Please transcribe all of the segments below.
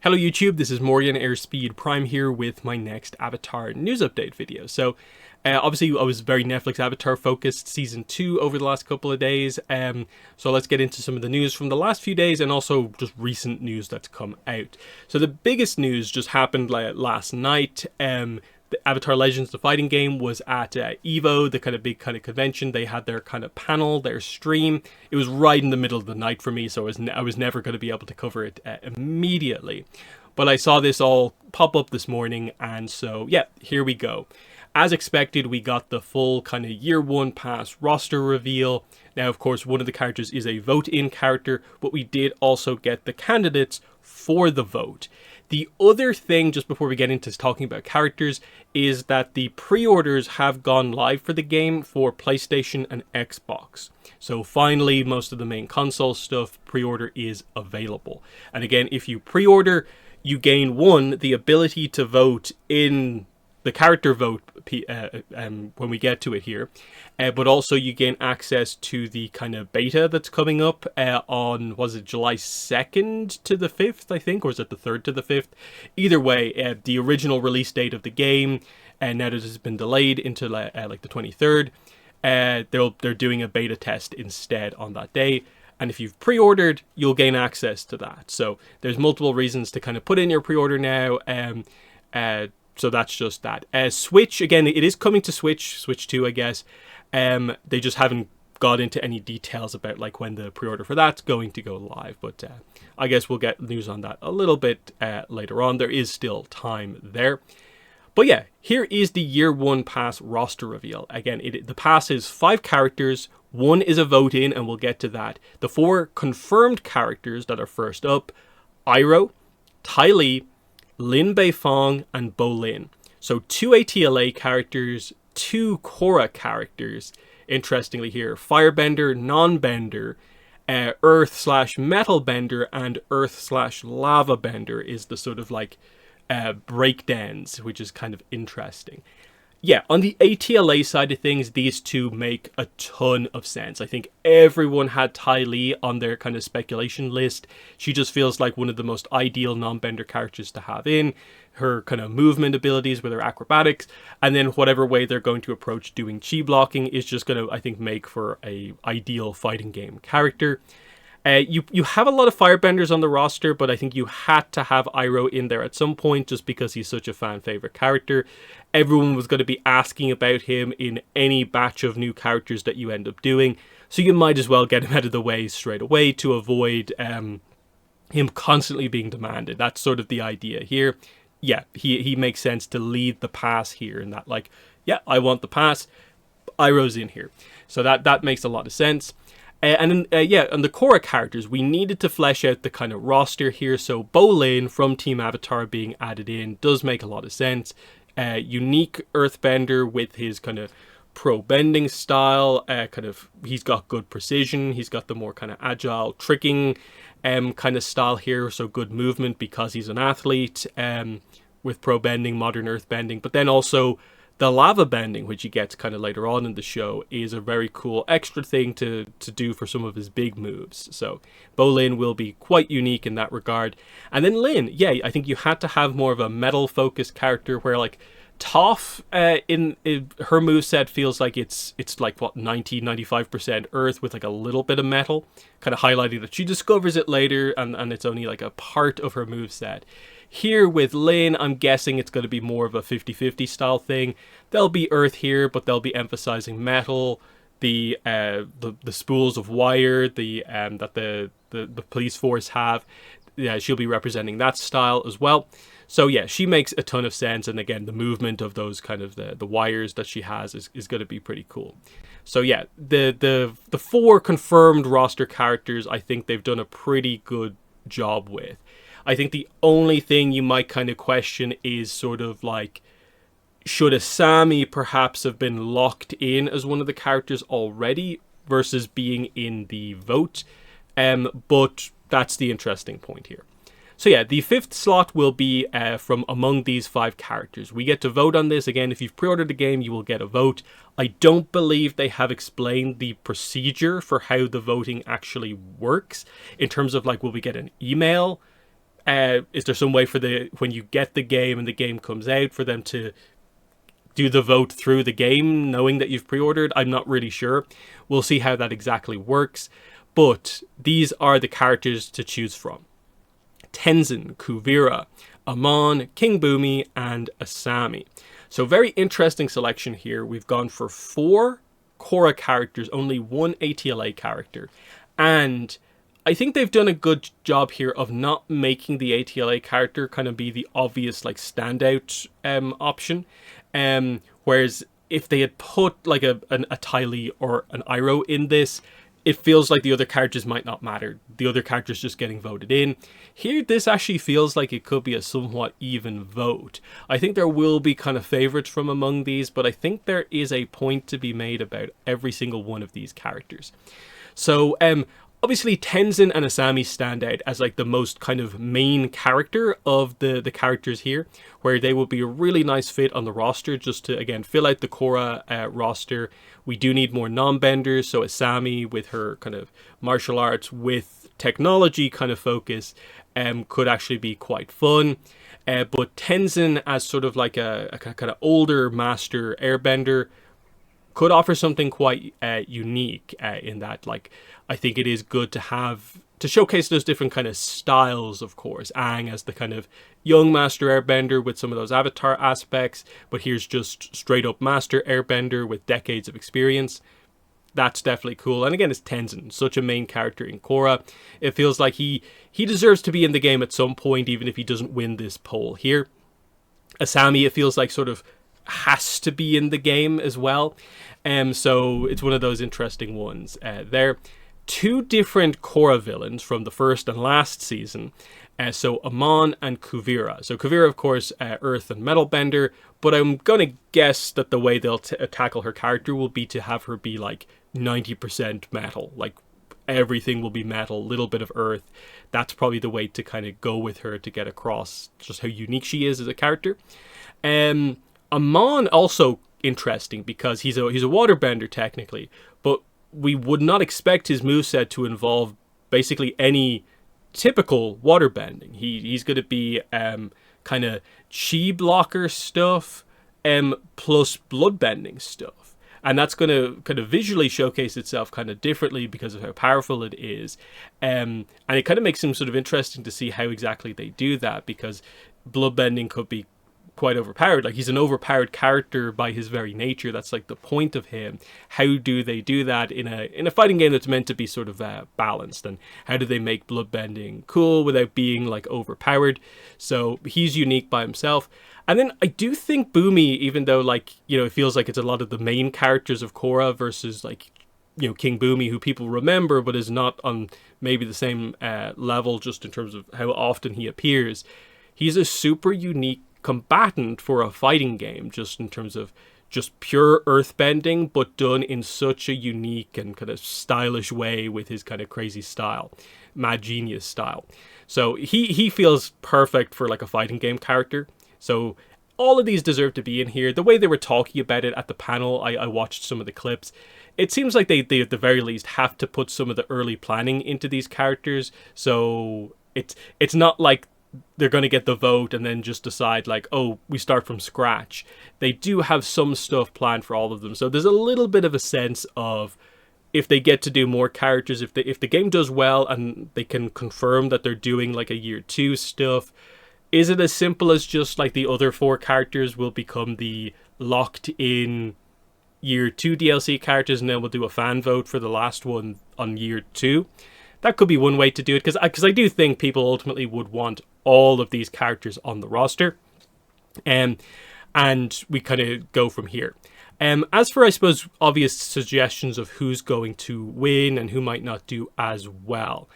Hello YouTube, this is Morgan Airspeed Prime here with my next Avatar news update video. So obviously I was very Netflix Avatar focused season 2 over the last couple of days. So let's get into some of the news from the last few days and also just recent news that's come out. So the biggest news just happened last night. The Avatar Legends, the fighting game, was at EVO, the kind of big kind of convention. They had their kind of panel, their stream. It was right in the middle of the night for me, so I was never going to be able to cover it immediately. But I saw this all pop up this morning, and so yeah, here we go. As expected, we got the full kind of year 1 pass roster reveal. Now, of course, one of the characters is a vote-in character, but we did also get the candidates for the vote. The other thing, just before we get into talking about characters, is that the pre-orders have gone live for the game for PlayStation and Xbox. So finally, most of the main console stuff, pre-order is available. And again, if you pre-order, you gain the ability to vote in the character vote when we get to it here, but also you gain access to the kind of beta that's coming up on, was it July 2nd to the 5th, I think, or is it the 3rd to the 5th? Either way, the original release date of the game, and now that it's been delayed into like the 23rd, they're doing a beta test instead on that day. And if you've pre-ordered, you'll gain access to that. So there's multiple reasons to kind of put in your pre-order now. So that's just that. Switch, again, it is coming to Switch 2, I guess. They just haven't got into any details about like when the pre-order for that's going to go live. But I guess we'll get news on that a little bit later on. There is still time there. But yeah, here is the year 1 pass roster reveal. Again, the pass is 5 characters. 1 is a vote-in, and we'll get to that. The 4 confirmed characters that are first up: Iroh, Ty Lee, Lin Beifong, and Bolin. So 2 ATLA characters, 2 Korra characters. Interestingly here, Firebender, Non-Bender, Earth/Metal Bender, and Earth/Lava Bender is the sort of like breakdowns, which is kind of interesting. Yeah, on the ATLA side of things, these 2 make a ton of sense. I think everyone had Ty Lee on their kind of speculation list. She just feels like one of the most ideal non-bender characters to have in. Her kind of movement abilities with her acrobatics, and then whatever way they're going to approach doing chi blocking is just going to, I think, make for a ideal fighting game character. You have a lot of Firebenders on the roster, but I think you had to have Iroh in there at some point just because he's such a fan favorite character. Everyone was going to be asking about him in any batch of new characters that you end up doing, so you might as well get him out of the way straight away to avoid him constantly being demanded. That's sort of the idea here. Yeah, he makes sense to lead the pass here, and that like, yeah, I want the pass, Iroh's in here. So that makes a lot of sense. And then, yeah, on the Korra characters, we needed to flesh out the kind of roster here. So Bolin from Team Avatar being added in does make a lot of sense. Unique Earthbender with his kind of pro-bending style. He's got good precision. He's got the more kind of agile, tricking kind of style here. So good movement because he's an athlete with pro-bending, modern earthbending. But then also the lava bending, which he gets kind of later on in the show, is a very cool extra thing to do for some of his big moves. So Bolin will be quite unique in that regard. And then Lin, yeah, I think you had to have more of a metal-focused character where like Toph in her moveset feels like it's like what 95% earth with like a little bit of metal, kind of highlighting that she discovers it later and it's only like a part of her moveset. Here with Lin, I'm guessing it's going to be more of a 50-50 style thing. There'll be earth here, but they'll be emphasizing metal, the spools of wire, that the police force have. Yeah, she'll be representing that style as well. So yeah, she makes a ton of sense, and again, the movement of those kind of the wires that she has is going to be pretty cool. So yeah, the 4 confirmed roster characters, I think they've done a pretty good job with. I think the only thing you might kind of question is sort of like, should Asami perhaps have been locked in as one of the characters already versus being in the vote? But that's the interesting point here. So yeah, the 5th slot will be from among these 5 characters. We get to vote on this. Again, if you've pre-ordered the game, you will get a vote. I don't believe they have explained the procedure for how the voting actually works in terms of like, will we get an email Is there some way for when you get the game and the game comes out for them to do the vote through the game, knowing that you've pre-ordered? I'm not really sure. We'll see how that exactly works. But these are the characters to choose from: Tenzin, Kuvira, Amon, King Boomy, and Asami. So very interesting selection here. We've gone for 4 Korra characters, only 1 ATLA character. And I think they've done a good job here of not making the ATLA character kind of be the obvious like standout option. Whereas if they had put like a Ty Lee or an Iroh in this, it feels like the other characters might not matter. The other characters just getting voted in. Here, this actually feels like it could be a somewhat even vote. I think there will be kind of favorites from among these, but I think there is a point to be made about every single one of these characters. So, obviously Tenzin and Asami stand out as like the most kind of main character of the characters here, where they will be a really nice fit on the roster just to, again, fill out the Korra roster. We do need more non-benders, so Asami with her kind of martial arts with technology kind of focus could actually be quite fun. But Tenzin as sort of like a kind of older master airbender could offer something quite unique in that, like, I think it is good to have to showcase those different kind of styles. Of course, Aang as the kind of young master airbender with some of those avatar aspects, but here's just straight up master airbender with decades of experience. That's definitely cool. And again, it's Tenzin, such a main character in Korra. It feels like he deserves to be in the game at some point, even if he doesn't win this poll here. Asami, it feels like sort of has to be in the game as well. So it's one of those interesting ones there. 2 different Korra villains from the first and last season. So Amon and Kuvira. So Kuvira, of course, Earth and Metal Bender, but I'm going to guess that the way they'll tackle her character will be to have her be like 90% metal. Like everything will be metal, little bit of Earth. That's probably the way to kind of go with her to get across just how unique she is as a character. Amon also interesting because he's a waterbender technically, but we would not expect his moveset to involve basically any typical waterbending. He's going to be kind of chi blocker stuff plus bloodbending stuff. And that's going to kind of visually showcase itself kind of differently because of how powerful it is. And it kind of makes him sort of interesting to see how exactly they do that, because bloodbending could be quite overpowered. Like, he's an overpowered character by his very nature. That's like the point of him. How do they do that in a fighting game that's meant to be sort of balanced? And how do they make bloodbending cool without being like overpowered? So he's unique by himself. And then I do think Boomy, even though, like, you know, it feels like it's a lot of the main characters of Korra versus, like, you know, King Boomy, who people remember but is not on maybe the same level just in terms of how often he appears. He's a super unique combatant for a fighting game, just in terms of just pure earthbending, but done in such a unique and kind of stylish way with his kind of crazy style, mad genius style. So he feels perfect for like a fighting game character. So all of these deserve to be in here. The way they were talking about it at the panel, I watched some of the clips. It seems like they at the very least have to put some of the early planning into these characters. So it's not like they're going to get the vote and then just decide like, oh, we start from scratch. They do have some stuff planned for all of them. So there's a little bit of a sense of, if they get to do more characters, if the game does well and they can confirm that they're doing like a year 2 stuff, is it as simple as just like the other 4 characters will become the locked in year 2 DLC characters and then we'll do a fan vote for the last one on year 2? That could be one way to do it, because I do think people ultimately would want all of these characters on the roster. And we kind of go from here. As for, I suppose, obvious suggestions of who's going to win and who might not do as well,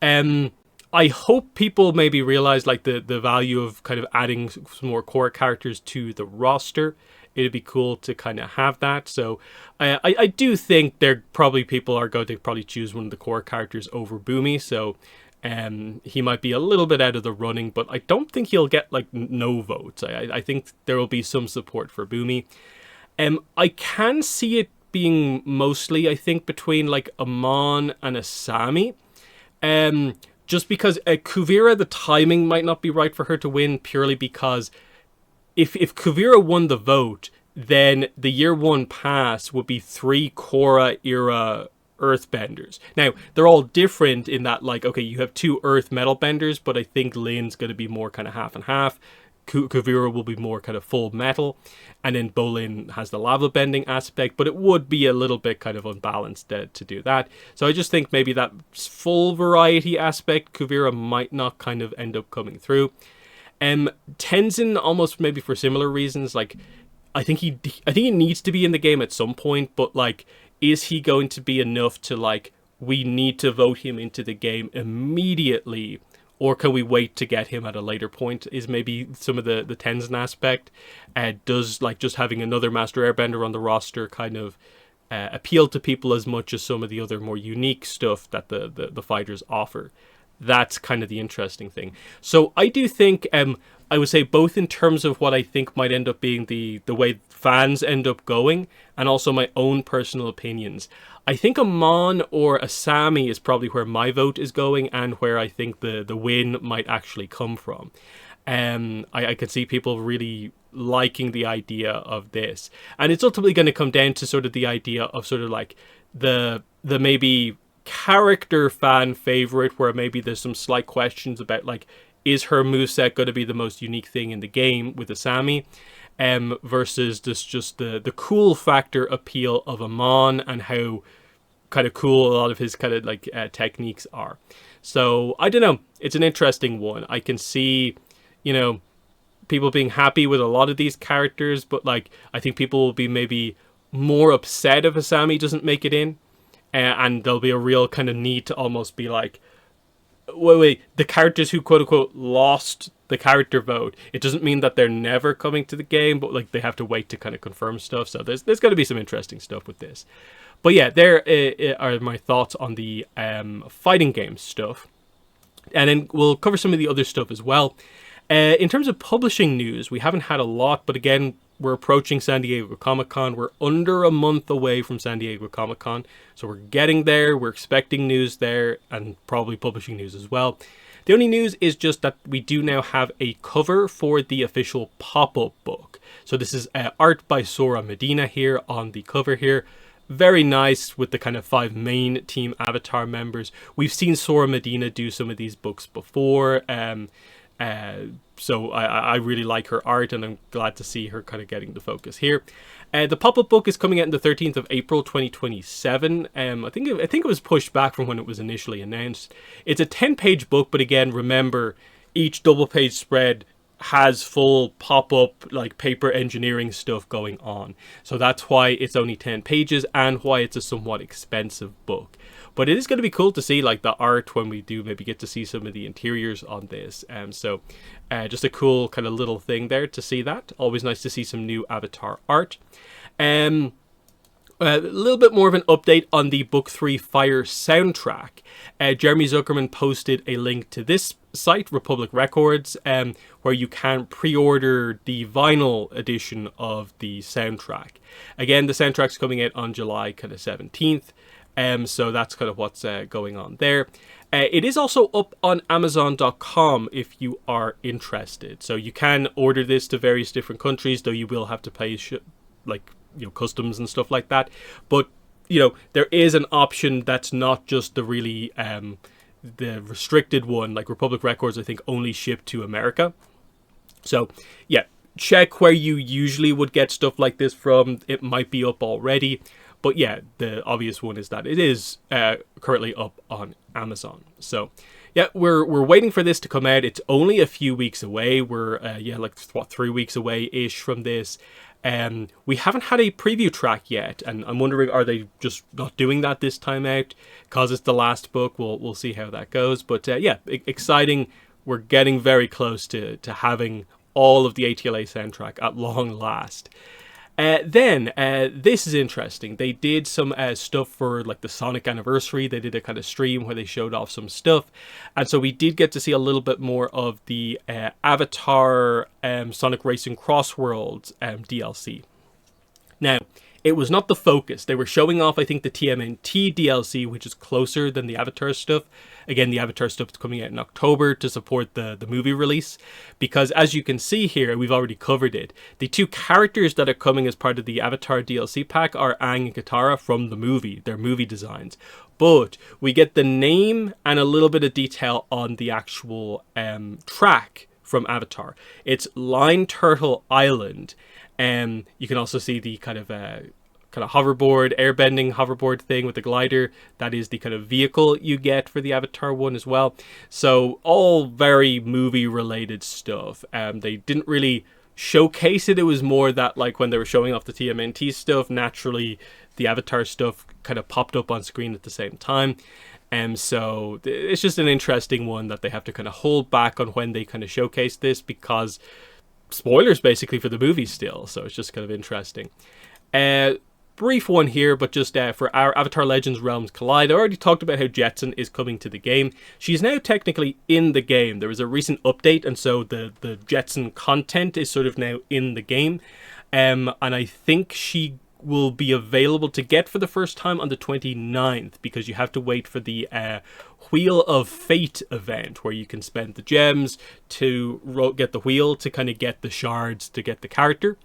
I hope people maybe realize like the value of kind of adding some more core characters to the roster. It'd be cool to kind of have that. So I do think there probably people are going to probably choose one of the core characters over Boomy. So he might be a little bit out of the running, but I don't think he'll get like no votes. I think there will be some support for Boomy. I can see it being mostly, I think, between like Amon and Asami. just because Kuvira, the timing might not be right for her to win, purely because if Kuvira won the vote, then the year one pass would be 3 Korra era earthbenders. Now, they're all different in that, like, okay, you have 2 earth metal benders, but I think Lin's going to be more kind of half and half. Kuvira will be more kind of full metal, and then Bolin has the lava bending aspect, but it would be a little bit kind of unbalanced to do that. So I just think maybe that full variety aspect, Kuvira might not kind of end up coming through. Tenzin, almost maybe for similar reasons, like, I think he needs to be in the game at some point, but like, is he going to be enough to, like, we need to vote him into the game immediately, or can we wait to get him at a later point, is maybe some of the Tenzin aspect. Does, like, just having another Master Airbender on the roster kind of appeal to people as much as some of the other more unique stuff that the fighters offer? That's kind of the interesting thing. So I do think, I would say, both in terms of what I think might end up being the way fans end up going, and also my own personal opinions. I think Amon or Asami is probably where my vote is going, and where I think the win might actually come from. I could see people really liking the idea of this. And it's ultimately going to come down to sort of the idea of sort of like the maybe character fan favorite, where maybe there's some slight questions about, like, is her moveset going to be the most unique thing in the game with Asami, versus just the cool factor appeal of Amon, and how kind of cool a lot of his kind of like techniques are. So I don't know, it's an interesting one. I can see, you know, people being happy with a lot of these characters, but like, I think people will be maybe more upset if Asami doesn't make it in. And there'll be a real kind of need to almost be like, wait, the characters who quote-unquote lost the character vote, it doesn't mean that they're never coming to the game, but like, they have to wait to kind of confirm stuff. So there's going to be some interesting stuff with this. But yeah, there are my thoughts on the fighting game stuff. And then we'll cover some of the other stuff as well. In terms of publishing news, we haven't had a lot, but again, we're approaching San Diego Comic-Con. We're under a month away from San Diego Comic-Con, so we're getting there. We're expecting news there, and probably publishing news as well. The only news is just that we do now have a cover for the official pop-up book. So this is art by Sora Medina here on the cover here. Very nice, with the kind of 5 main Team Avatar members. We've seen Sora Medina do some of these books before, so I really like her art, and I'm glad to see her kind of getting the focus here. The pop-up book is coming out on the 13th of April 2027. I think it was pushed back from when it was initially announced. It's a 10-page book, but again, remember, each double-page spread has full pop-up, like, paper engineering stuff going on. So that's why it's only 10 pages, and why it's a somewhat expensive book. But it is going to be cool to see, like, the art when we do maybe get to see some of the interiors on this. So just a cool kind of little thing there to see that. Always nice to see some new Avatar art. A little bit more of an update on the Book 3 Fire soundtrack. Jeremy Zuckerman posted a link to this site, Republic Records, where you can pre-order the vinyl edition of the soundtrack. Again, the soundtrack's coming out on July kind of 17th. So that's kind of what's going on there. It is also up on Amazon.com if you are interested. So you can order this to various different countries, though you will have to pay customs and stuff like that. But you know, there is an option that's not just the really the restricted one. Like Republic Records, I think, only ship to America. So yeah, check where you usually would get stuff like this from. It might be up already. But yeah, the obvious one is that it is currently up on Amazon. So yeah, we're waiting for this to come out. It's only a few weeks away. We're 3 weeks away-ish from this. We haven't had a preview track yet, and I'm wondering, are they just not doing that this time out because it's the last book? We'll see how that goes. But yeah, exciting. We're getting very close to having all of the ATLA soundtrack at long last. Then this is interesting. They did some stuff for like the Sonic anniversary. They did a kind of stream where they showed off some stuff, and so we did get to see a little bit more of the Avatar Sonic Racing Crossworlds DLC. Now, it was not the focus. They were showing off, I think, the TMNT DLC, which is closer than the Avatar stuff. again, the Avatar stuff is coming out in October to support the movie release. Because as you can see here, we've already covered it. The two characters that are coming as part of the Avatar DLC pack are Aang and Katara from the movie, their movie designs. But we get the name and a little bit of detail on the actual track from Avatar. It's Line Turtle Island. You can also see the kind of hoverboard, airbending hoverboard thing with the glider. That is the kind of vehicle you get for the Avatar one as well. So all very movie related stuff. They didn't really showcase it. It was more that like when they were showing off the TMNT stuff, naturally the Avatar stuff kind of popped up on screen at the same time. So it's just an interesting one that they have to kind of hold back on when they kind of showcase this, because spoilers basically for the movie still. So it's just kind of interesting. Brief one here, but just for our Avatar Legends Realms Collide, I already talked about how Jetsun is coming to the game. She's now technically in the game. There was a recent update, and so the Jetsun content is sort of now in the game. And I think she will be available to get for the first time on the 29th, because you have to wait for the Wheel of Fate event, where you can spend the gems to get the wheel to kind of get the shards to get the character.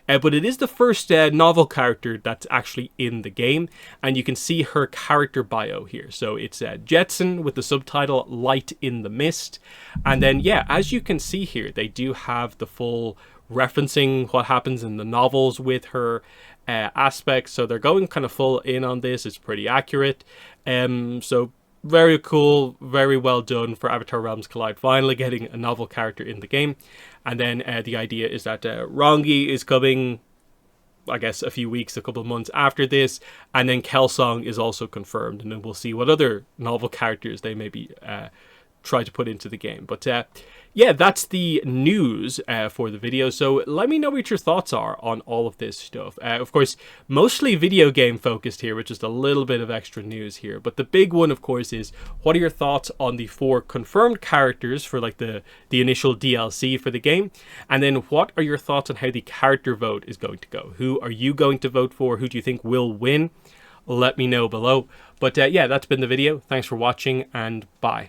But it is the first novel character that's actually in the game, and you can see her character bio here. So it's Jetsun with the subtitle Light in the Mist. And then, yeah, as you can see here, they do have the full referencing what happens in the novels with her aspects. So they're going kind of full in on this. It's pretty accurate. So very cool, very well done for Avatar Realms Collide finally getting a novel character in the game. And then the idea is that Rongi is coming, I guess, a few weeks, a couple of months after this. And then Kelsong is also confirmed. And then we'll see what other novel characters they maybe try to put into the game. But yeah, that's the news for the video. So let me know what your thoughts are on all of this stuff. Of course, mostly video game focused here, which is a little bit of extra news here. But the big one, of course, is what are your thoughts on the 4 confirmed characters for like the initial DLC for the game? And then what are your thoughts on how the character vote is going to go? Who are you going to vote for? Who do you think will win? Let me know below. But yeah, that's been the video. Thanks for watching, and bye.